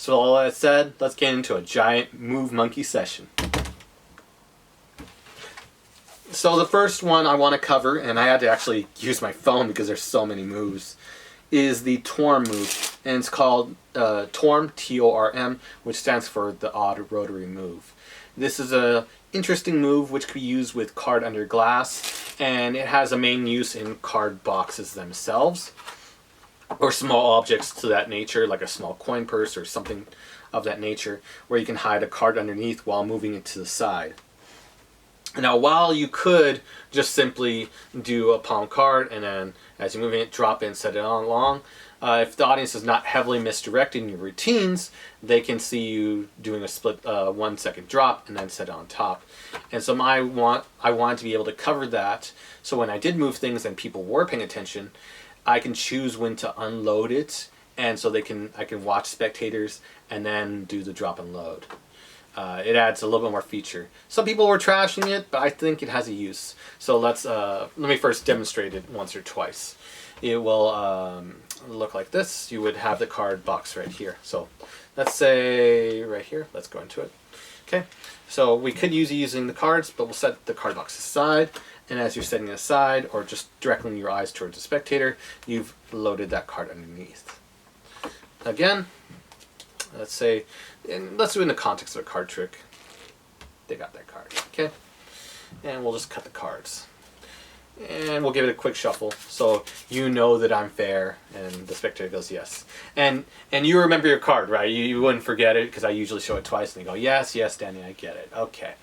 So all that said, let's get into a giant move monkey session. So the first one I want to cover, and I had to actually use my phone because there's so many moves, is the T.O.R.M move. And it's called T.O.R.M, T-O-R-M, which stands for the odd rotary move. This is a interesting move which could be used with card under glass, and it has a main use in card boxes themselves, or small objects to that nature, like a small coin purse or something of that nature, where you can hide a card underneath while moving it to the side. Now, while you could just simply do a palm card and then as you're moving it, drop it and set it on long, if the audience is not heavily misdirecting your routines, they can see you doing a split 1 second drop and then set it on top. And so I wanted to be able to cover that, so when I did move things and people were paying attention, I can choose when to unload it, and so I can watch spectators and then do the drop and load. It adds a little bit more feature. Some people were trashing it, but I think it has a use. So let me first demonstrate it once or twice. It will look like this. You would have the card box right here. So let's say right here. Let's go into it. Okay. So we could use using the cards, but we'll set the card box aside. And as you're setting it aside, or just directing your eyes towards the spectator, you've loaded that card underneath. Again, let's say, and let's do it in the context of a card trick. They got that card, okay? And we'll just cut the cards. And we'll give it a quick shuffle, so you know that I'm fair, and the spectator goes yes. And you remember your card, right? You wouldn't forget it, because I usually show it twice, and they go, yes, yes, Danny, I get it. Okay.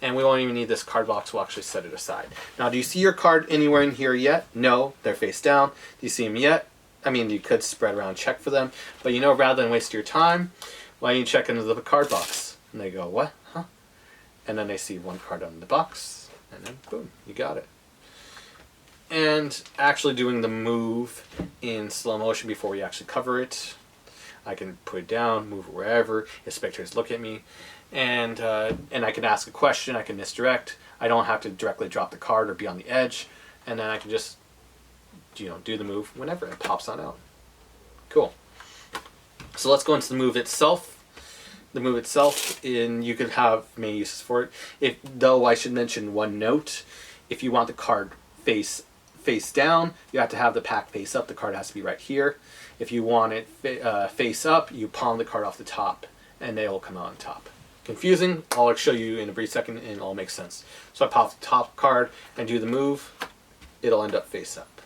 And we won't even need this card box, we'll actually set it aside. Now, do you see your card anywhere in here yet? No, they're face down. Do you see them yet? I mean, you could spread around, check for them, but you know, rather than waste your time, why don't you check into the card box? And they go, what? Huh? And then they see one card on the box, and then boom, you got it. And actually doing the move in slow motion before we actually cover it, I can put it down, move it wherever, if spectators look at me, and I can ask a question, I can misdirect, I don't have to directly drop the card or be on the edge, and then I can just, you know, do the move whenever it pops on out. Cool. So let's go into the move itself. The move itself, you could have many uses for it. Though I should mention one note, if you want the card face down, you have to have the pack face up. The card has to be right here. If you want it face up, you palm the card off the top, and they will come out on top. Confusing? I'll show you in a brief second, and it'll make sense. So I pop the top card and do the move. It'll end up face up.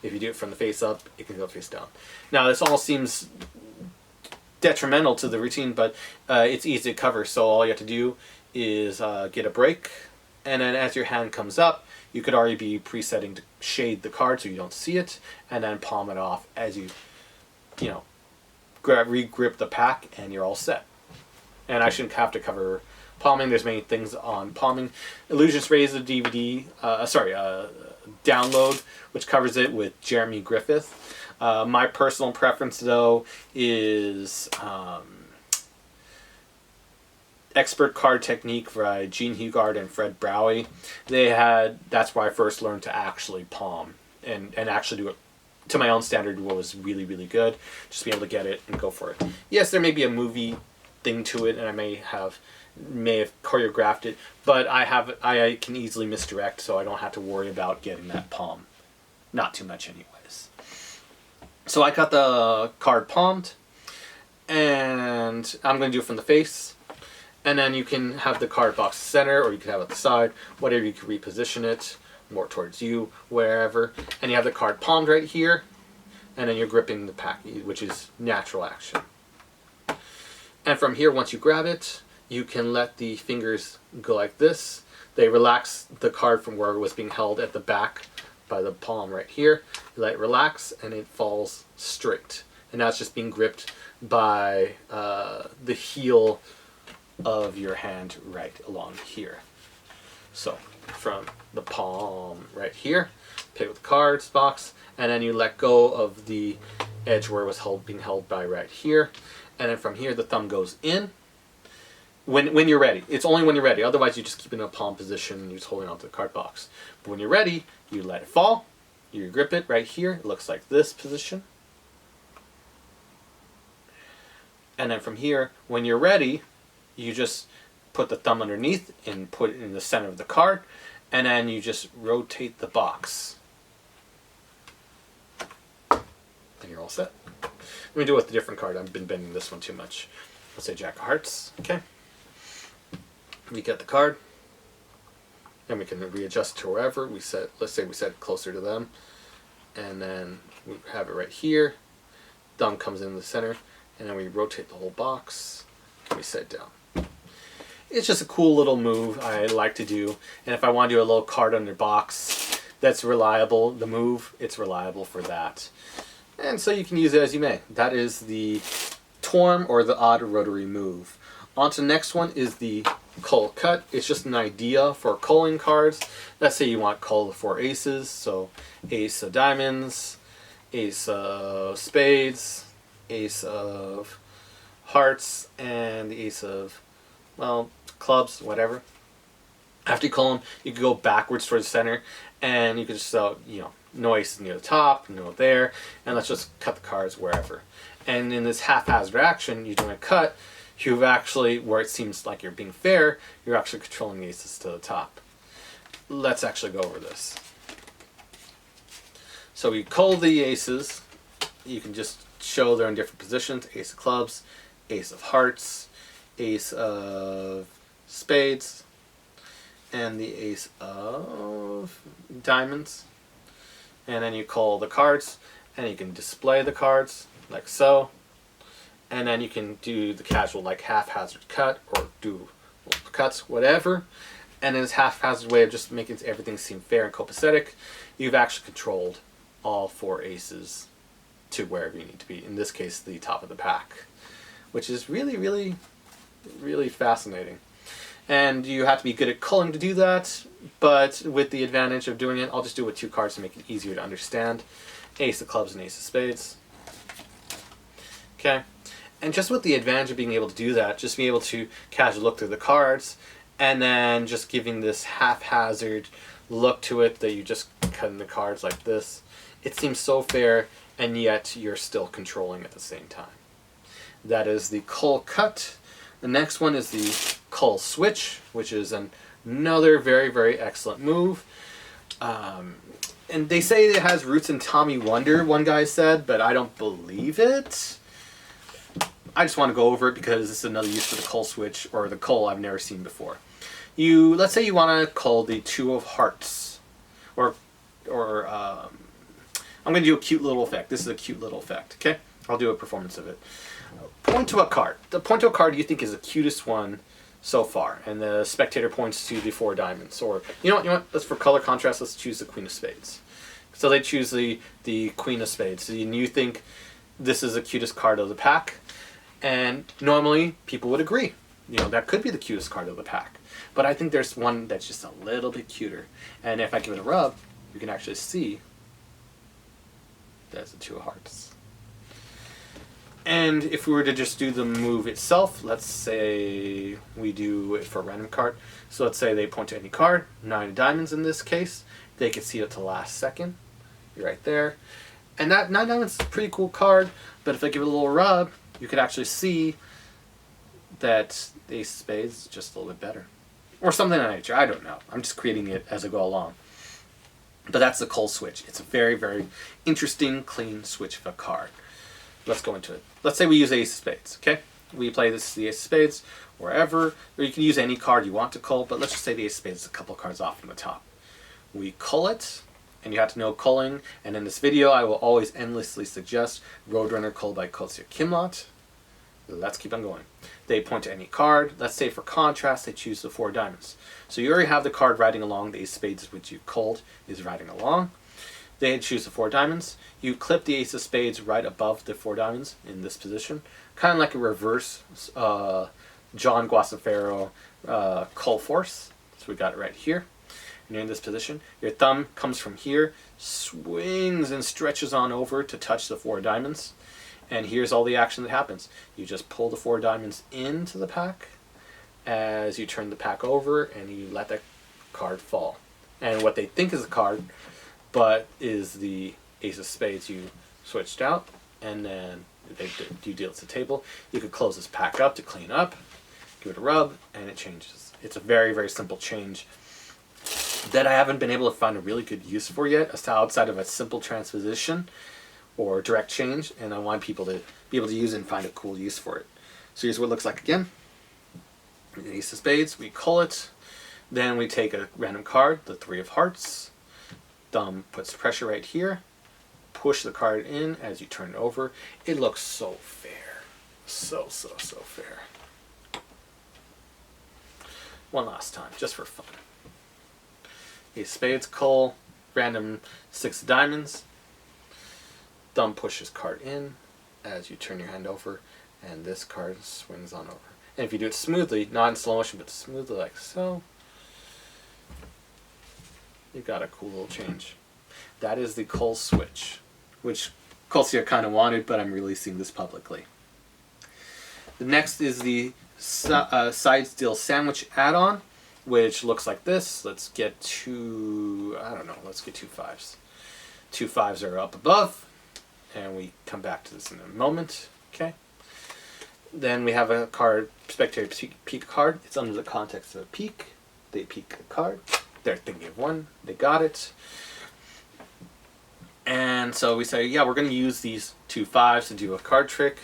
If you do it from the face up, it can go face down. Now, this all seems detrimental to the routine, but it's easy to cover. So all you have to do is get a break, and then as your hand comes up, you could already be presetting to shade the card so you don't see it, and then palm it off as you know, re-grip the pack, and you're all set. And I shouldn't have to cover palming. There's many things on palming. Illusions Raise the DVD, download, which covers it with Jeremy Griffith. My personal preference, though, is Expert Card Technique by Gene Hugard and Fred Browie. That's where I first learned to actually palm and actually do it to my own standard. Was really, really good. Just be able to get it and go for it. Yes, there may be a movie thing to it, and I may have choreographed it, but I can easily misdirect, so I don't have to worry about getting that palm. Not too much anyways. So I got the card palmed, and I'm going to do it from the face, and then you can have the card box center, or you can have it at the side, whatever. You can reposition it more towards you, wherever, and you have the card palmed right here, and then you're gripping the pack, which is natural action. And from here, once you grab it, you can let the fingers go like this. They relax the card from where it was being held at the back by the palm right here. You let it relax, and it falls straight. And now it's just being gripped by the heel of your hand right along here. So from the palm right here, pick up the cards box, and then you let go of the edge where it was being held by right here. And then from here, the thumb goes in. When you're ready. It's only when you're ready. Otherwise, you just keep it in a palm position and you're just holding onto the card box. But when you're ready, you let it fall. You grip it right here. It looks like this position. And then from here, when you're ready, you just put the thumb underneath and put it in the center of the card, and then you just rotate the box. And you're all set. Let me do it with a different card. I've been bending this one too much. Let's say Jack of Hearts. Okay. We get the card, and we can readjust to wherever we set. Let's say we set it closer to them, and then we have it right here. Thumb comes in the center, and then we rotate the whole box, and we set it down. It's just a cool little move I like to do, and if I want to do a little card under box that's reliable, the move, it's reliable for that. And so you can use it as you may. That is the T.O.R.M, or the odd rotary move. On to the next one is the Cull Cut. It's just an idea for culling cards. Let's say you want cull the 4 aces, so ace of diamonds, ace of spades, ace of hearts, and the ace of, well, clubs, whatever. After you cull them, you can go backwards towards the center, and you can just, no aces near the top, no there, and let's just cut the cards wherever. And in this haphazard action, you're doing a cut, you've actually, where it seems like you're being fair, you're actually controlling the aces to the top. Let's actually go over this. So we cull the aces. You can just show they're in different positions. Ace of clubs, ace of hearts, ace of spades, and the ace of diamonds. And then you cull the cards, and you can display the cards like so. And then you can do the casual, like haphazard cut, or do cuts, whatever. And in this haphazard way of just making everything seem fair and copacetic, you've actually controlled all 4 aces to wherever you need to be. In this case, the top of the pack, which is really, really, really fascinating. And you have to be good at culling to do that, but with the advantage of doing it, I'll just do it with 2 cards to make it easier to understand. Ace of clubs and ace of spades. Okay. And just with the advantage of being able to do that, just being able to casually look through the cards, and then just giving this haphazard look to it that you just cutting the cards like this, it seems so fair, and yet you're still controlling at the same time. That is the Cull Cut. The next one is the Cull Switch, which is another very, very excellent move. And they say it has roots in Tommy Wonder, one guy said, but I don't believe it. I just want to go over it because this is another use for the Cull Switch, or the cull I've never seen before. Let's say you want to cull the 2 of hearts, or I'm going to do a cute little effect. This is a cute little effect, okay? I'll do a performance of it. Point to a card. The point to a card you think is the cutest one so far, and the spectator points to the 4 diamonds. Or, you know what, let's, for color contrast, let's choose the Queen of Spades. So they choose the Queen of Spades, and you think this is the cutest card of the pack, and normally people would agree. That could be the cutest card of the pack. But I think there's one that's just a little bit cuter. And if I give it a rub, you can actually see that's the 2 of hearts. And if we were to just do the move itself, let's say we do it for a random card. So let's say they point to any card, 9 of diamonds in this case. They can see it to the last second. You're right there. And that 9 diamonds is a pretty cool card, but if I give it a little rub, you could actually see that the ace of spades is just a little bit better. Or something of that nature, I don't know. I'm just creating it as I go along. But that's the Cull Switch. It's a very, very interesting, clean switch of a card. Let's go into it. Let's say we use ace of spades, okay? We play this the ace of spades wherever, or you can use any card you want to cull, but let's just say the ace of spades is a couple cards off from the top. We cull it, and you have to know culling, and in this video I will always endlessly suggest Roadrunner Cull by Kotsia Kimlot. Let's keep on going. They point to any card. Let's say for contrast they choose the 4 diamonds. So you already have the card riding along. The ace of spades which you culled is riding along. They choose the 4 diamonds. You clip the ace of spades right above the 4 diamonds in this position. Kind of like a reverse John Guasafaro Cull Force. So we got it right here. And you're in this position. Your thumb comes from here, swings and stretches on over to touch the 4 diamonds. And here's all the action that happens. You just pull the 4 diamonds into the pack as you turn the pack over, and you let that card fall. And what they think is a card, but is the ace of spades you switched out, and then you deal to the table. You could close this pack up to clean up, give it a rub, and it changes. It's a very, very simple change that I haven't been able to find a really good use for yet, outside of a simple transposition or direct change, and I want people to be able to use it and find a cool use for it. So here's what it looks like again. Ace of Spades, we cull it, then we take a random card, the 3 of Hearts, thumb puts pressure right here, push the card in as you turn it over. It looks so fair. So fair. One last time, just for fun. Ace of Spades, cull, random 6 of diamonds. Thumb pushes card in as you turn your hand over, and this card swings on over. And if you do it smoothly, not in slow motion, but smoothly like so, you got a cool little change. That is the Cull Switch, which Cullsia kind of wanted, but I'm releasing this publicly. The next is the Sidesteal Sandwich add-on, which looks like this. Let's get two, I don't know, let's get 2 5s. 2 5s are up above, and we come back to this in a moment. Okay. Then we have a card, Spectator Peek card. It's under the context of a peek. They peek a card. They're thinking of one. They got it. And so we say, yeah, we're going to use these 2 5s to do a card trick.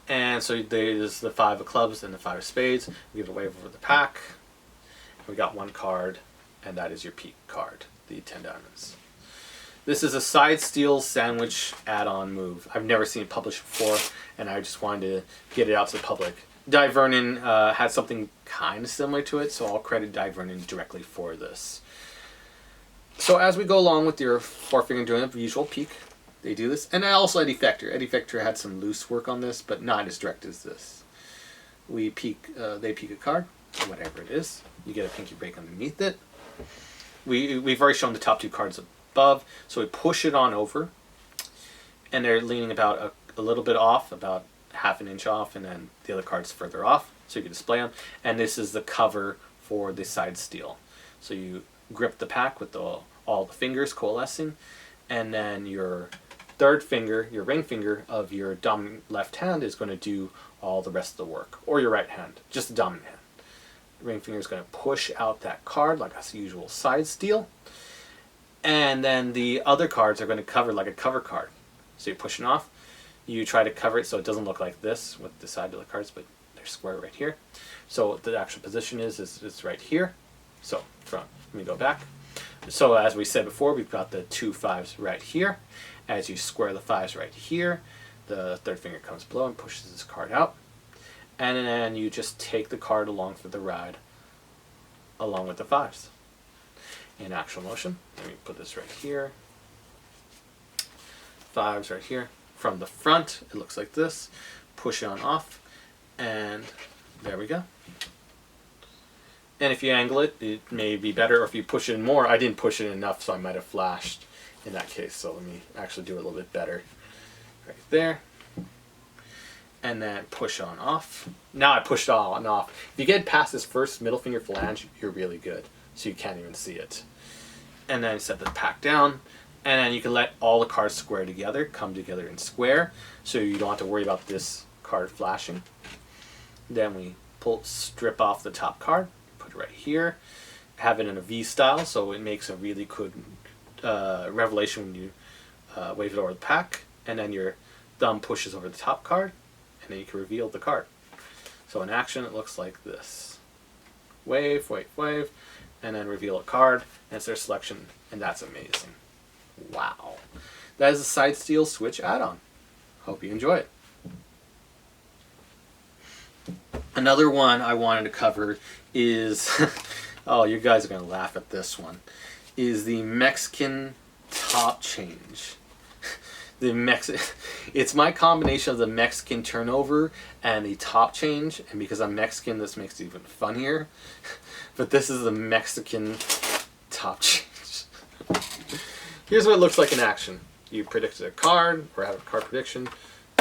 And so there's the 5 of clubs and the 5 of spades. We give a wave over the pack. We got 1 card, and that is your peek card, the 10 diamonds. This is a Sidesteal Sandwich add-on move. I've never seen it published before, and I just wanted to get it out to the public. Di Vernon had something kind of similar to it, so I'll credit Di Vernon directly for this. So as we go along with your forefinger doing a visual peek, they do this. And also Eddie Fector. Eddie Fector had some loose work on this, but not as direct as this. We peek, they peek a card, whatever it is. You get a pinky break underneath it. We've already shown the top 2 cards above, so we push it on over. And they're leaning about a little bit off, about ½ an inch off, and then the other card's further off, so you can display them. And this is the cover for the Sidesteal. So you grip the pack with all the fingers coalescing, and then your 3rd finger, your ring finger of your dominant left hand is going to do all the rest of the work, or your right hand, just the dominant hand. The ring finger is going to push out that card like a usual Sidesteal, and then the other cards are going to cover like a cover card. So you're pushing off, you try to cover it so it doesn't look like this with the side of the cards, but they're square right here. So the actual position is it's right here. So let me go back. So as we said before, we've got the 2 5s right here. As you square the 5s right here, the 3rd finger comes below and pushes this card out. And then you just take the card along for the ride, along with the 5s. In actual motion, let me put this right here. 5s right here. From the front, it looks like this. Push it on off, and there we go. And if you angle it, it may be better, or if you push it in more. I didn't push it enough, so I might have flashed in that case. So let me actually do it a little bit better. Right there. And then push on off. Now I pushed on off. If you get past this first middle finger phalange, you're really good. So you can't even see it. And then set the pack down. And then you can let all the cards square together, come together in square. So you don't have to worry about this card flashing. Then we strip off the top card. Put it right here. Have it in a V style, so it makes a really good revelation when you wave it over the pack. And then your thumb pushes over the top card. And then you can reveal the card. So in action, it looks like this. Wave, wave, wave, and then reveal a card, and it's their selection, and that's amazing. Wow. That is a Sidesteal Switch add-on. Hope you enjoy it. Another one I wanted to cover is, oh, you guys are going to laugh at this one, is the Mexican top change. It's my combination of the Mexican turnover and the top change, and because I'm Mexican, this makes it even funnier. But this is the Mexican top change. Here's what it looks like in action. You predicted a card, or have a card prediction,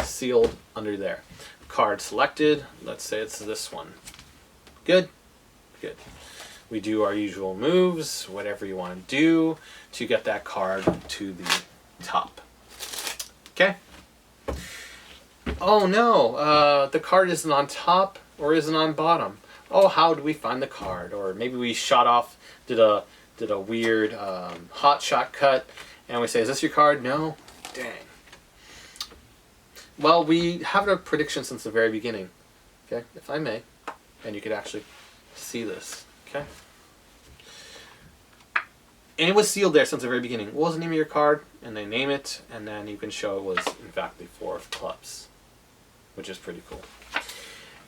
sealed under there. Card selected, let's say it's this one. Good? Good. We do our usual moves, whatever you want to do to get that card to the top. Okay? Oh no, the card isn't on top or isn't on bottom. Oh, how do we find the card? Or maybe we shot off, did a weird hot shot cut, and we say, is this your card? No? Dang. Well, we have a prediction since the very beginning. Okay, if I may, and you could actually see this. Okay. And it was sealed there since the very beginning. What was the name of your card? And they name it, and then you can show it was, in fact, the 4 of clubs, which is pretty cool.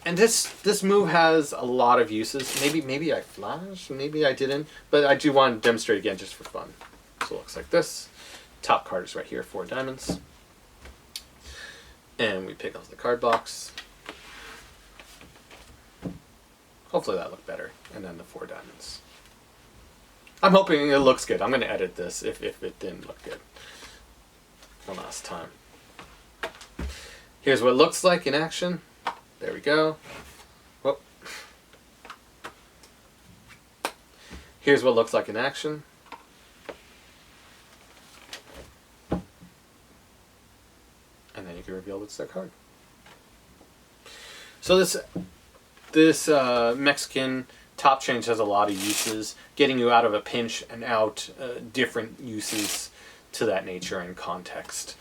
And this move has a lot of uses. Maybe I flashed, maybe I didn't, but I do want to demonstrate again just for fun. So it looks like this. Top card is right here, 4 diamonds. And we pick up the card box. Hopefully that looked better. And then the 4 diamonds. I'm hoping it looks good. I'm going to edit this if it didn't look good. One last time. Here's what it looks like in action. There we go. Whoop. Here's what it looks like in action. And then you can reveal what's that card. So this Mexican top change has a lot of uses, getting you out of a pinch and out different uses to that nature and context.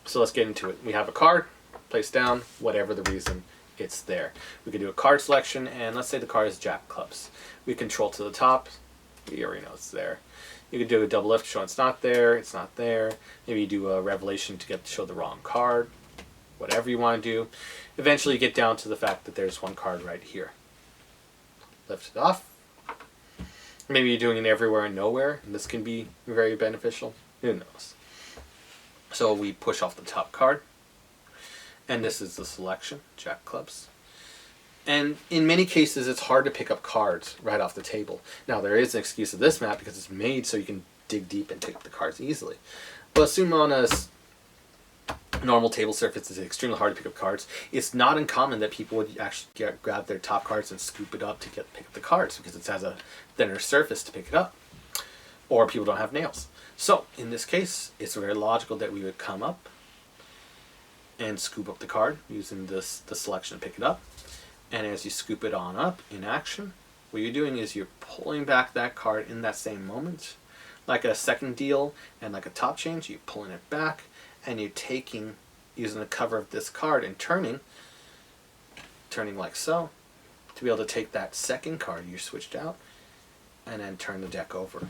So let's get into it. We have a card, place down, whatever the reason, it's there. We can do a card selection, and let's say the card is Jack Clubs. We control to the top, we already know it's there. You could do a double lift, show it's not there, it's not there. Maybe you do a revelation to show the wrong card. Whatever you want to do. Eventually you get down to the fact that there's one card right here. Lift it off. Maybe you're doing it everywhere and nowhere, and this can be very beneficial. Who knows? So we push off the top card, and this is the selection, Jack Clubs. And in many cases, it's hard to pick up cards right off the table. Now, there is an excuse of this map because it's made so you can dig deep and pick up the cards easily. But assume on a normal table surface it's extremely hard to pick up cards. It's not uncommon that people would actually grab their top cards and scoop it up to pick up the cards because it has a thinner surface to pick it up. Or people don't have nails. So, in this case, it's very logical that we would come up and scoop up the card using the selection to pick it up. And as you scoop it on up in action, what you're doing is you're pulling back that card in that same moment. Like a second deal and like a top change, you're pulling it back and you're taking, using the cover of this card and turning like so, to be able to take that second card you switched out and then turn the deck over.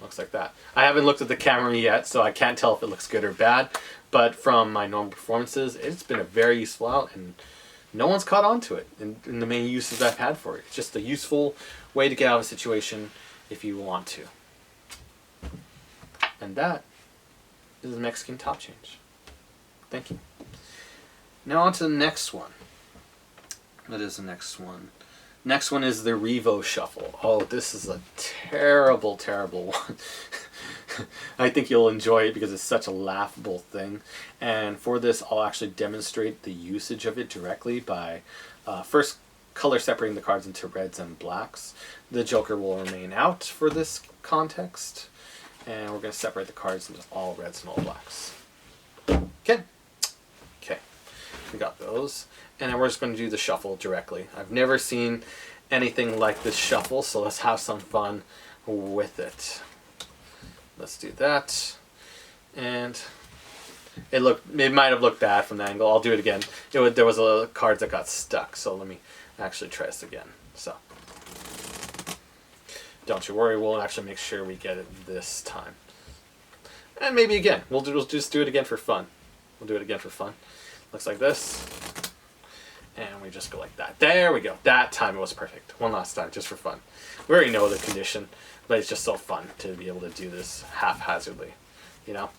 Looks like that. I haven't looked at the camera yet, so I can't tell if it looks good or bad, but from my normal performances, it's been a very useful out, and no one's caught on to it in the main uses I've had for it. It's just a useful way to get out of a situation if you want to. And that is the Mexican top change. Thank you. Now on to the next one. What is the next one? Next one is the REVO shuffle. Oh, this is a terrible, terrible one. I think you'll enjoy it because it's such a laughable thing. And for this, I'll actually demonstrate the usage of it directly by first color separating the cards into reds and blacks. The Joker will remain out for this context. And we're going to separate the cards into all reds and all blacks. Okay. Okay. We got those. And then we're just going to do the shuffle directly. I've never seen anything like this shuffle, so let's have some fun with it. Let's do that. And it might have looked bad from the angle. I'll do it again. There was a cards that got stuck, so let me actually try this again. So don't you worry, we'll actually make sure we get it this time. And maybe again. We'll just do it again for fun. We'll do it again for fun. Looks like this. And we just go like that. There we go. That time it was perfect. One last time, just for fun. We already know the condition, but it's just so fun to be able to do this haphazardly, you know?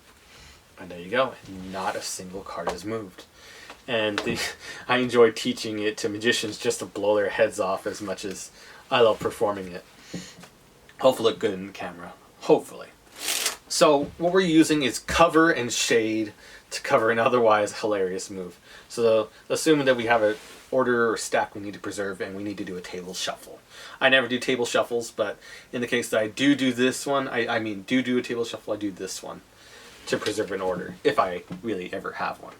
And there you go. Not a single card is moved. And I enjoy teaching it to magicians just to blow their heads off as much as I love performing it. Hopefully look good in the camera. Hopefully. So what we're using is cover and shade to cover an otherwise hilarious move. So assuming that we have an order or stack we need to preserve and we need to do a table shuffle. I never do table shuffles, but in the case that I do this one, do a table shuffle, I do this one. to preserve an order, if I really ever have one.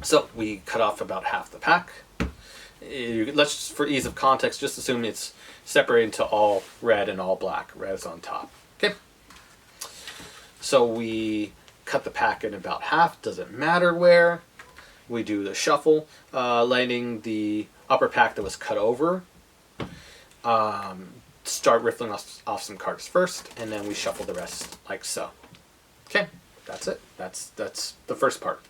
So we cut off about half the pack. Let's, for ease of context, just assume it's separated into all red and all black. Red is on top. Okay. So we cut the pack in about half. Doesn't matter where. We do the shuffle, letting the upper pack that was cut over start riffling off some cards first, and then we shuffle the rest like so. Okay, that's it. That's the first part.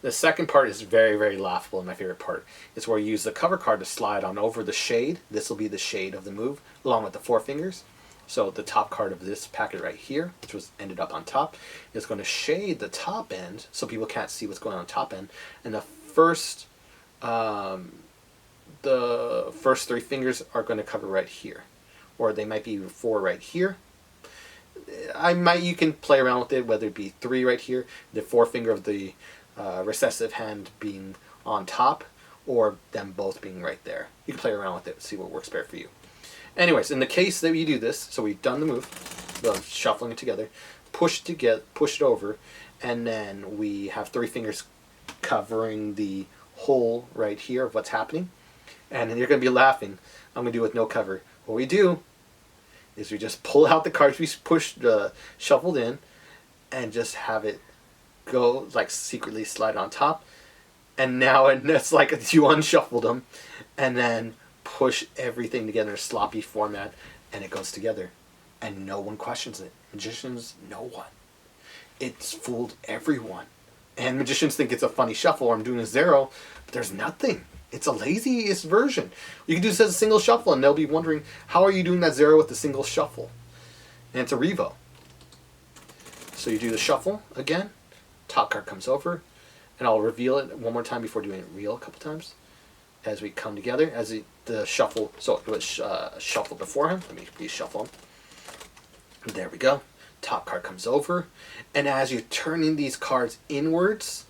The second part is very, very laughable, and my favorite part. It's where you use the cover card to slide on over the shade. This will be the shade of the move, along with the four fingers. So the top card of this packet right here, which was ended up on top, is going to shade the top end so people can't see what's going on top end. And the first three fingers are going to cover right here, or they might be four right here. You can play around with it, whether it be three right here, the forefinger of the recessive hand being on top, or them both being right there. You can play around with it, see what works better for you. Anyways, in the case that you do this, so we've done the move, the shuffling it together, push it over, and then we have three fingers covering the hole right here of what's happening. And then you're going to be laughing. I'm going to do it with no cover. What we do is we just pull out the cards we shuffled in, and just have it go, like, secretly slide on top. And now it's like you unshuffled them, and then push everything together in a sloppy format, and it goes together. And no one questions it. Magicians, no one. It's fooled everyone. And magicians think it's a funny shuffle, or I'm doing a zero, but there's nothing. It's a laziest version. You can do this as a single shuffle, and they'll be wondering, how are you doing that zero with a single shuffle? And it's a REVO. So you do the shuffle again, top card comes over, and I'll reveal it one more time before doing it real a couple times. As we come together, as the shuffle, so it was shuffled beforehand. Let me reshuffle them. There we go. Top card comes over, and as you're turning these cards inwards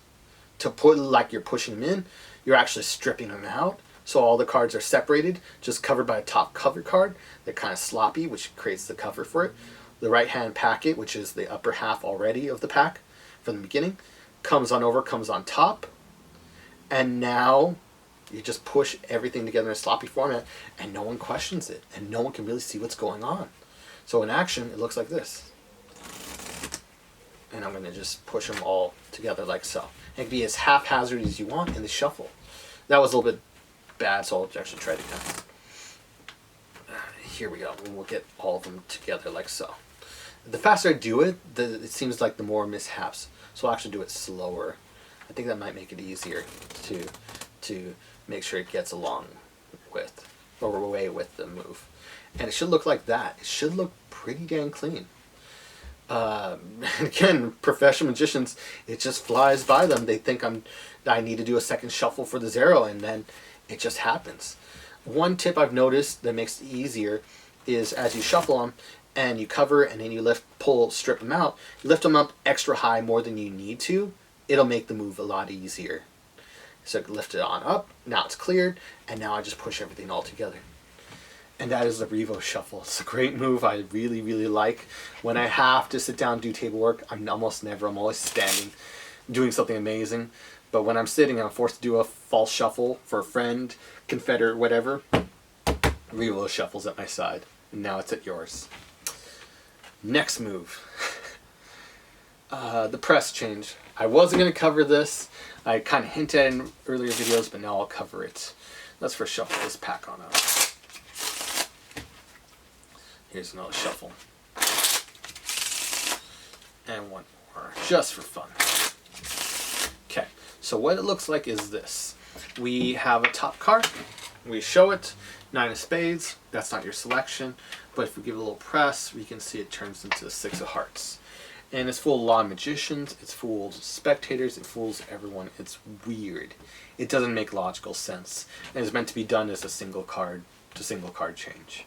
to put, like you're pushing them in, you're actually stripping them out. So all the cards are separated, just covered by a top cover card. They're kind of sloppy, which creates the cover for it. The right hand packet, which is the upper half already of the pack from the beginning, comes on over, comes on top, and now you just push everything together in a sloppy format, and no one questions it, and no one can really see what's going on. So in action, it looks like this. And I'm going to just push them all together like so. It can be as haphazard as you want in the shuffle. That was a little bit bad, so I'll actually try it again. Here we go. And we'll get all of them together like so. The faster I do it, it seems like the more mishaps. So I'll actually do it slower. I think that might make it easier to make sure it gets along with, or away with the move. And it should look like that. It should look pretty dang clean. Again, professional magicians, it just flies by them. They think I need to do a second shuffle for the zero, and then it just happens. One tip I've noticed that makes it easier is as you shuffle them and you cover and then you lift, pull, strip them out, you lift them up extra high more than you need to, it'll make the move a lot easier. So lift it on up, now it's cleared, and now I just push everything all together. And that is the REVO shuffle. It's a great move I really, really like. When I have to sit down and do table work, I'm always standing, doing something amazing. But when I'm sitting and I'm forced to do a false shuffle for a friend, confederate, whatever, REVO shuffles at my side. And now it's at yours. Next move. The press change. I wasn't going to cover this. I kind of hinted in earlier videos, but now I'll cover it. Let's first shuffle this pack on out. Here's another shuffle. And one more, just for fun. Okay, so what it looks like is this. We have a top card. We show it, 9 of spades. That's not your selection. But if we give it a little press, we can see it turns into the 6 of hearts. And it's full of a lot of magicians. It's full of spectators. It fools everyone. It's weird. It doesn't make logical sense. And it's meant to be done as a single card to single card change.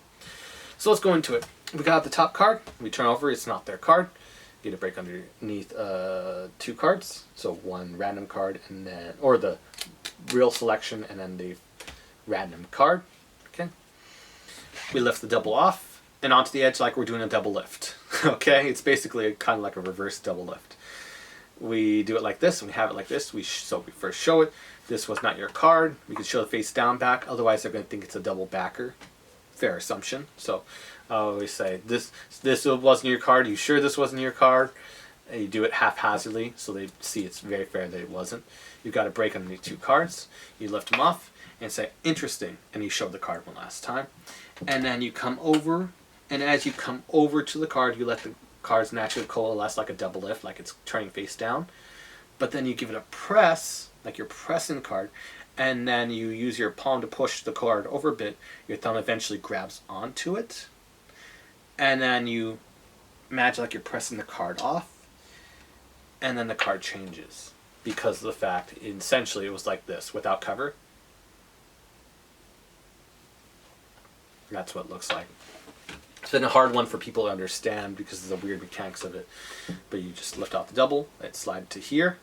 So let's go into it. We got the top card. We turn over. It's not their card. You get a break underneath 2 cards. So one random card, and then, or the real selection, and then the random card. Okay. We lift the double off and onto the edge like we're doing a double lift. Okay, it's basically kind of like a reverse double lift. We do it like this, and we have it like this. So we first show it. This was not your card. We can show the face down back. Otherwise, they're going to think it's a double backer. Fair assumption. So I always say, this wasn't your card. Are you sure this wasn't your card? And you do it haphazardly, so they see it's very fair that it wasn't. You've got a break underneath 2 cards. You lift them off and say, interesting, and you show the card one last time. And then you come over, and as you come over to the card, you let the cards naturally coalesce like a double lift, like it's turning face down. But then you give it a press, like you're pressing the card, and then you use your palm to push the card over a bit. Your thumb eventually grabs onto it, and then you imagine like you're pressing the card off, and then the card changes because of the fact, essentially, it was like this without cover. That's what it looks like. It's been a hard one for people to understand because of the weird mechanics of it. But you just lift off the double, let it slide to here,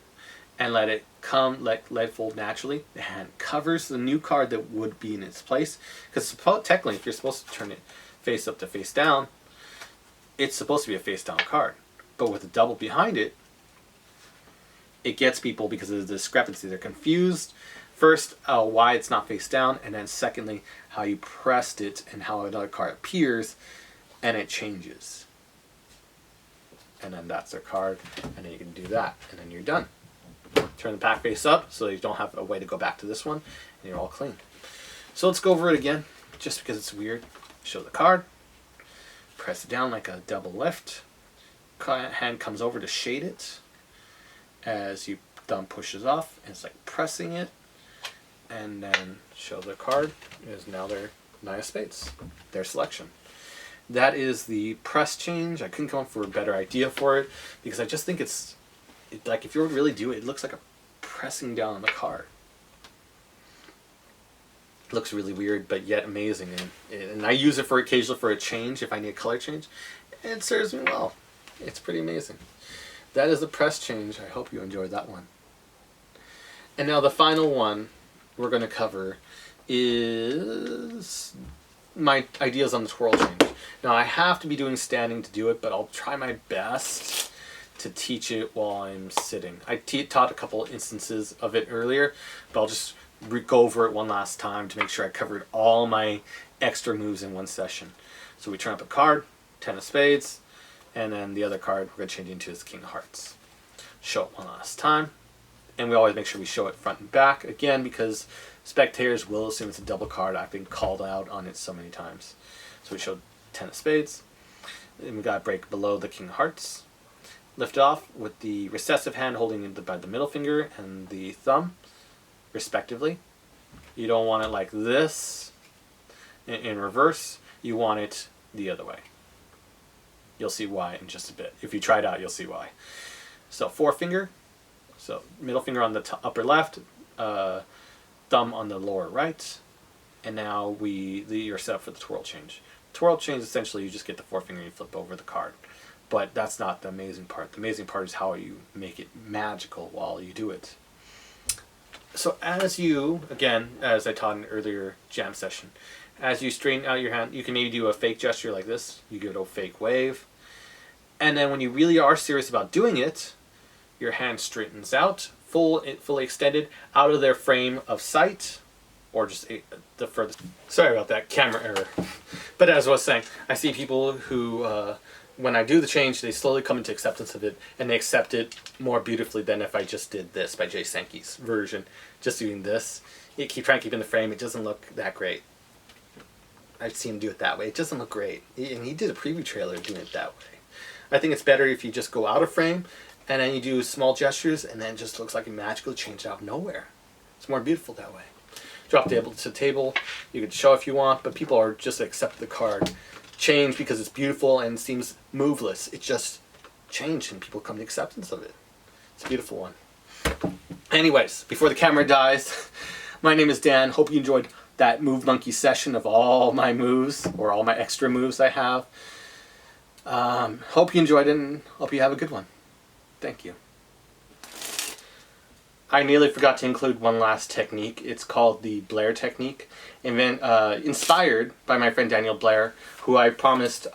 and let it come, let it fold naturally. The hand covers the new card that would be in its place. Because technically, if you're supposed to turn it face up to face down, it's supposed to be a face down card. But with a double behind it, it gets people because of the discrepancy. They're confused. First, why it's not face down, and then secondly, how you pressed it and how another card appears, and it changes. And then that's their card, and then you can do that, and then you're done. Turn the pack face up so you don't have a way to go back to this one, and you're all clean. So let's go over it again, just because it's weird. Show the card, press it down like a double lift. Hand comes over to shade it. As you thumb pushes off, it's like pressing it. And then show the card is now their 9 of spades, their selection. That is the press change. I couldn't come up with a better idea for it because I just think it's like if you really do it, it looks like a pressing down on the card. It looks really weird, but yet amazing. And I use it for occasionally for a change if I need a color change. It serves me well. It's pretty amazing. That is the press change. I hope you enjoyed that one. And now the final one we're going to cover is my ideas on the twirl change. Now I have to be doing standing to do it, but I'll try my best to teach it while I'm sitting. I taught a couple instances of it earlier, but I'll just go over it one last time to make sure I covered all my extra moves in one session. So we turn up a card, 10 of spades, and then the other card we're going to change into is King of Hearts. Show it one last time. And we always make sure we show it front and back, again, because spectators will assume it's a double card. I've been called out on it so many times. So we showed 10 of spades. Then we got to break below the King of Hearts. Lift off with the recessive hand holding it by the middle finger and the thumb, respectively. You don't want it like this in reverse. You want it the other way. You'll see why in just a bit. If you try it out, you'll see why. So forefinger. So middle finger on the upper left, thumb on the lower right, and now you're set up for the twirl change. Twirl change, essentially, you just get the forefinger and you flip over the card. But that's not the amazing part. The amazing part is how you make it magical while you do it. So as you, again, as I taught in an earlier jam session, as you straighten out your hand, you can maybe do a fake gesture like this. You give it a fake wave. And then when you really are serious about doing it, your hand straightens out, fully extended, out of their frame of sight, or just the furthest. Sorry about that, camera error. But as I was saying, I see people who, when I do the change, they slowly come into acceptance of it, and they accept it more beautifully than if I just did this by Jay Sankey's version. Just doing this. You keep trying to keep in the frame, it doesn't look that great. I've seen him do it that way. It doesn't look great. And he did a preview trailer doing it that way. I think it's better if you just go out of frame, and then you do small gestures, and then it just looks like you magically changed out of nowhere. It's more beautiful that way. Drop table to table. You can show if you want, but people are just accept the card change because it's beautiful and seems moveless. It just changed, and people come to acceptance of it. It's a beautiful one. Anyways, before the camera dies, my name is Dan. Hope you enjoyed that Move Monkey session of all my moves, or all my extra moves I have. Hope you enjoyed it, and hope you have a good one. Thank you. I nearly forgot to include one last technique. It's called the Blair Technique, inspired by my friend Daniel Blair, who I promised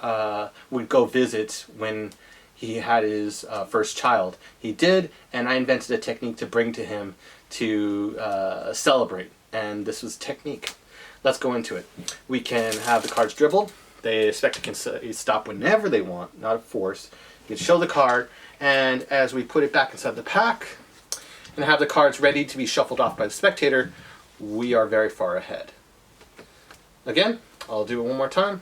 would go visit when he had his first child. He did, and I invented a technique to bring to him to celebrate, and this was technique. Let's go into it. We can have the cards dribbled. The spectator can stop whenever they want, not a force. You can show the card, and as we put it back inside the pack and have the cards ready to be shuffled off by the spectator, we are very far ahead. Again, I'll do it one more time.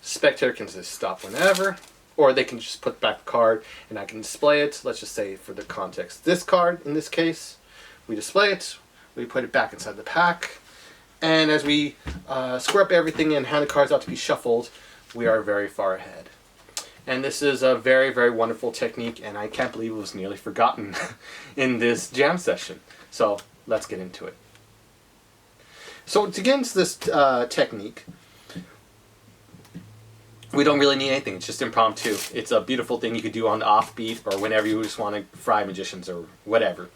Spectator can just stop whenever, or they can just put back the card and I can display it. Let's just say for the context, this card in this case, we display it, we put it back inside the pack, and as we square up everything and hand the cards out to be shuffled, we are very far ahead. And this is a very, very wonderful technique, and I can't believe it was nearly forgotten in this jam session. So let's get into it. So to get into this technique, we don't really need anything. It's just impromptu. It's a beautiful thing you could do on the offbeat or whenever you just want to fry magicians or whatever.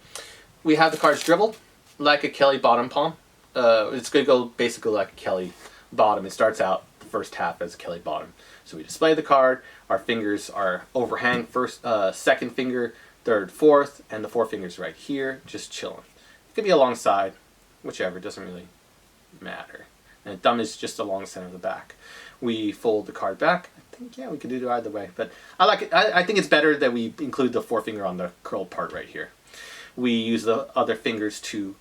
We have the cards dribbled like a Kelly bottom palm. It's going to go basically like a Kelly bottom. It starts out the first half as a Kelly bottom. So we display the card. Our fingers are overhang, first, second finger, third, fourth, and the four fingers right here, just chilling. It could be alongside, whichever, doesn't really matter. And the thumb is just along the center of the back. We fold the card back. I think, yeah, we could do it either way, but I like it. I think it's better that we include the forefinger on the curled part right here. We use the other fingers to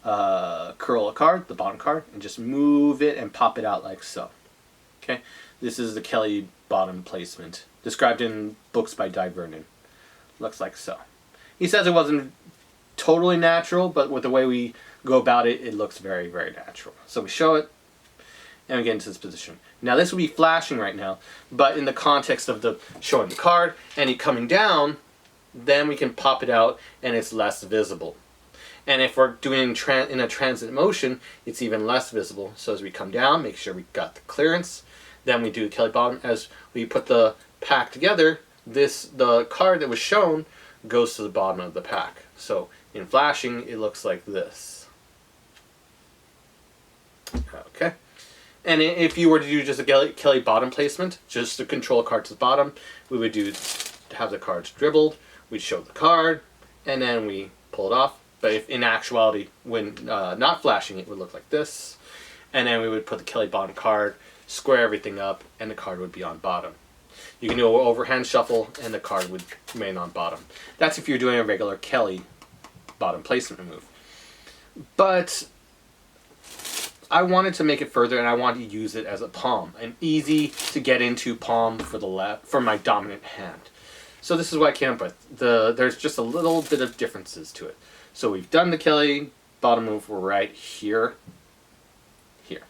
curl a card, the bottom card, and just move it and pop it out like so. Okay, this is the Kelly bottom placement, described in books by Di Vernon. Looks like so. He says it wasn't totally natural, but with the way we go about it, it looks very, very natural. So we show it, and we get into this position. Now this would be flashing right now, but in the context of the showing the card and it coming down, then we can pop it out and it's less visible. And if we're doing in a transit motion, it's even less visible. So as we come down, make sure we got the clearance. Then we do the Kelly bottom. As we put the pack together, the card that was shown goes to the bottom of the pack. So in flashing, it looks like this. Okay. And if you were to do just a Kelly bottom placement, just to control a card to the bottom, we would have the cards dribbled, we'd show the card, and then we pull it off. But if in actuality, when not flashing, it would look like this. And then we would put the Kelly bottom card, square everything up, and the card would be on bottom. You can do an overhand shuffle, and the card would remain on bottom. That's if you're doing a regular Kelly bottom placement move. But I wanted to make it further, and I wanted to use it as a palm, an easy to get into palm for my dominant hand. So this is what I came up with. There's just a little bit of differences to it. So we've done the Kelly bottom move right here. Here.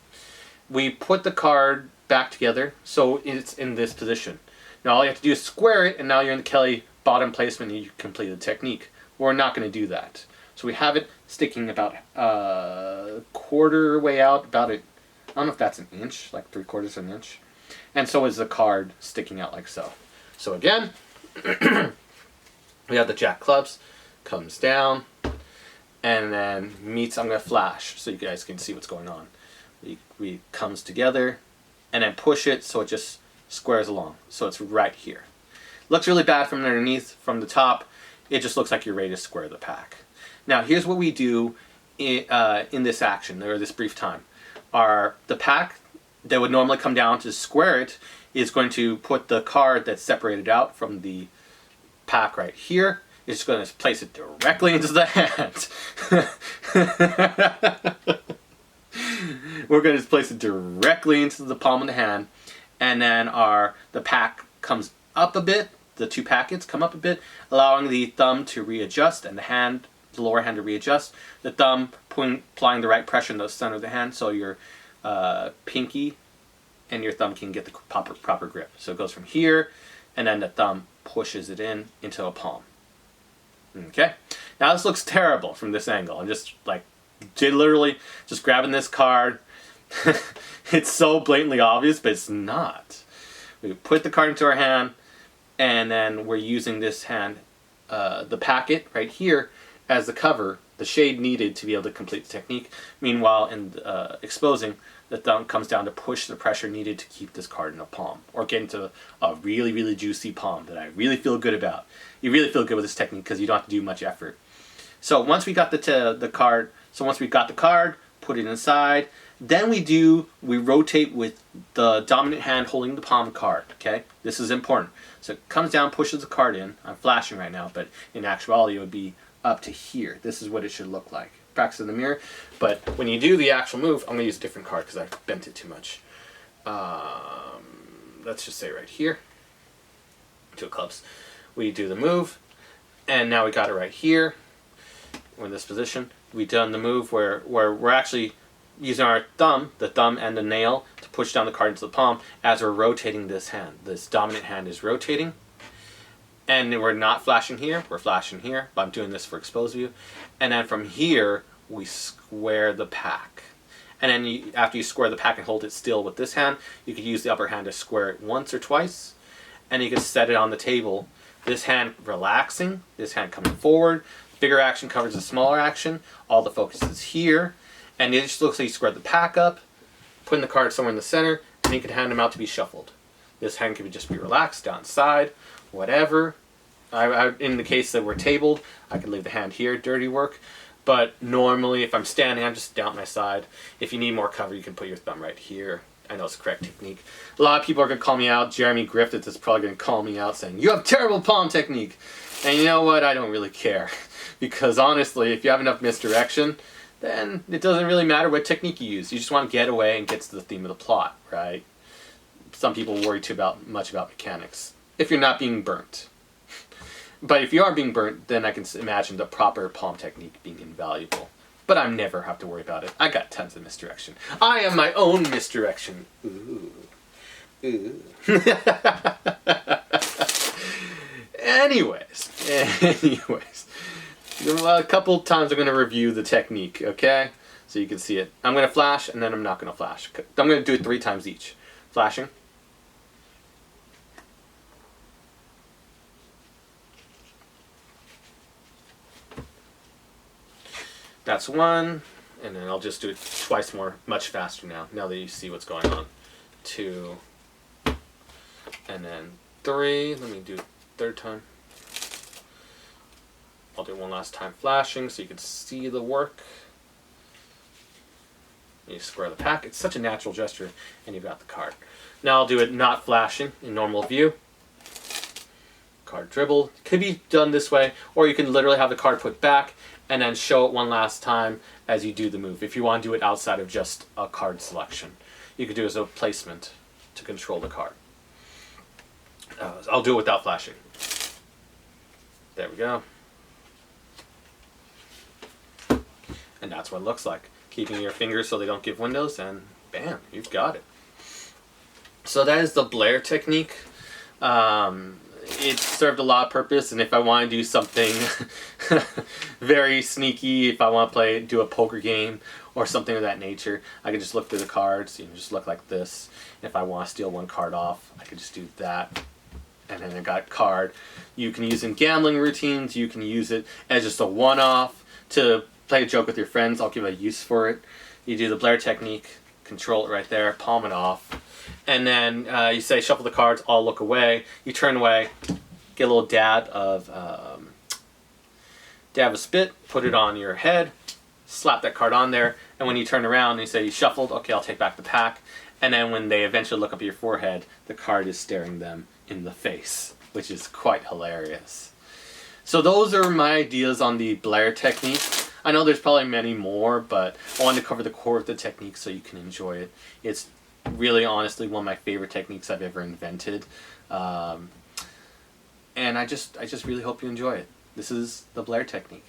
We put the card back together so it's in this position. Now all you have to do is square it, and now you're in the Kelly bottom placement and you complete the technique. We're not going to do that. So we have it sticking about a quarter way out, I don't know if that's an inch, like 3/4 of an inch. And so is the card sticking out like so. So again, we have the Jack clubs, comes down, and then meets, I'm going to flash so you guys can see what's going on. We comes together, and then push it so it just squares along. So it's right here. Looks really bad from underneath, from the top. It just looks like you're ready to square the pack. Now here's what we do in this action, or this brief time. The pack that would normally come down to square it is going to put the card that's separated out from the pack right here. It's going to place it directly into the hand. We're going to place it directly into the palm of the hand, and then the pack comes up a bit. The two packets come up a bit, allowing the thumb to readjust and the lower hand to readjust. The thumb applying the right pressure in the center of the hand, so your pinky and your thumb can get the proper grip. So it goes from here, and then the thumb pushes it into a palm. Okay, now this looks terrible from this angle. I'm just like literally just grabbing this card. It's so blatantly obvious, but it's not. We put the card into our hand, and then we're using this hand, the packet right here, as the cover, the shade needed to be able to complete the technique. Meanwhile, in exposing, the thumb comes down to push the pressure needed to keep this card in a palm, or get into a really, really juicy palm that I really feel good about. You really feel good with this technique because you don't have to do much effort. So once we got the card, put it inside, then we rotate with the dominant hand holding the palm card, okay? This is important. So it comes down, pushes the card in. I'm flashing right now, but in actuality it would be up to here. This is what it should look like. Practice in the mirror. But when you do the actual move, I'm going to use a different card because I bent it too much. Let's just say right here. Two of clubs. We do the move, and now we got it right here. We're in this position. We've done the move where we're actually using our thumb, the thumb and the nail, to push down the card into the palm as we're rotating this hand. This dominant hand is rotating. And we're not flashing here, we're flashing here, but I'm doing this for exposed view. And then from here, we square the pack. And then after you square the pack and hold it still with this hand, you could use the upper hand to square it once or twice. And you can set it on the table. This hand relaxing, this hand coming forward. Bigger action covers the smaller action. All the focus is here. And it just looks like you square the pack up, putting the card somewhere in the center, and you can hand them out to be shuffled. This hand can just be relaxed, down side, whatever. In the case that we're tabled, I can leave the hand here, dirty work. But normally, if I'm standing, I'm just down my side. If you need more cover, you can put your thumb right here. I know it's the correct technique. A lot of people are going to call me out. Jeremy Griffiths is probably going to call me out saying, "You have terrible palm technique." And you know what? I don't really care. Because honestly, if you have enough misdirection, then it doesn't really matter what technique you use. You just want to get away and get to the theme of the plot, right? Some people worry too much about mechanics. If you're not being burnt. But if you are being burnt, then I can imagine the proper palm technique being invaluable. But I never have to worry about it. I got tons of misdirection. I am my own misdirection. Ooh. Ooh. Anyways. A couple times I'm going to review the technique, okay? So you can see it. I'm going to flash, and then I'm not going to flash. I'm going to do it 3 times each. Flashing. That's 1, and then I'll just do it twice more, much faster now that you see what's going on. 2, and then 3. Let me do it 3rd time. I'll do it one last time flashing so you can see the work. You square the pack. It's such a natural gesture, and you've got the card. Now I'll do it not flashing in normal view. Card dribbled. Could be done this way, or you can literally have the card put back and then show it one last time as you do the move. If you want to do it outside of just a card selection, you could do it as a placement to control the card. I'll do it without flashing. There we go. And that's what it looks like. Keeping your fingers so they don't give windows, and bam, you've got it. So that is the Blair technique. It served a lot of purpose, and if I want to do something very sneaky, if I want to do a poker game or something of that nature, I can just look through the cards, just look like this. And if I want to steal one card off, I can just do that. And then I got a card. You can use in gambling routines, you can use it as just a one-off to play a joke with your friends. I'll give a use for it. You do the Blair technique, control it right there, palm it off. And then you say shuffle the cards, I'll look away. You turn away, get a little dab of spit, put it on your head, slap that card on there, and when you turn around and you say you shuffled, okay, I'll take back the pack. And then when they eventually look up at your forehead, the card is staring them in the face, which is quite hilarious. So those are my ideas on the Blair technique. I know there's probably many more, but I wanted to cover the core of the technique so you can enjoy it. It's really, honestly, one of my favorite techniques I've ever invented. And I just really hope you enjoy it. This is the Blair technique.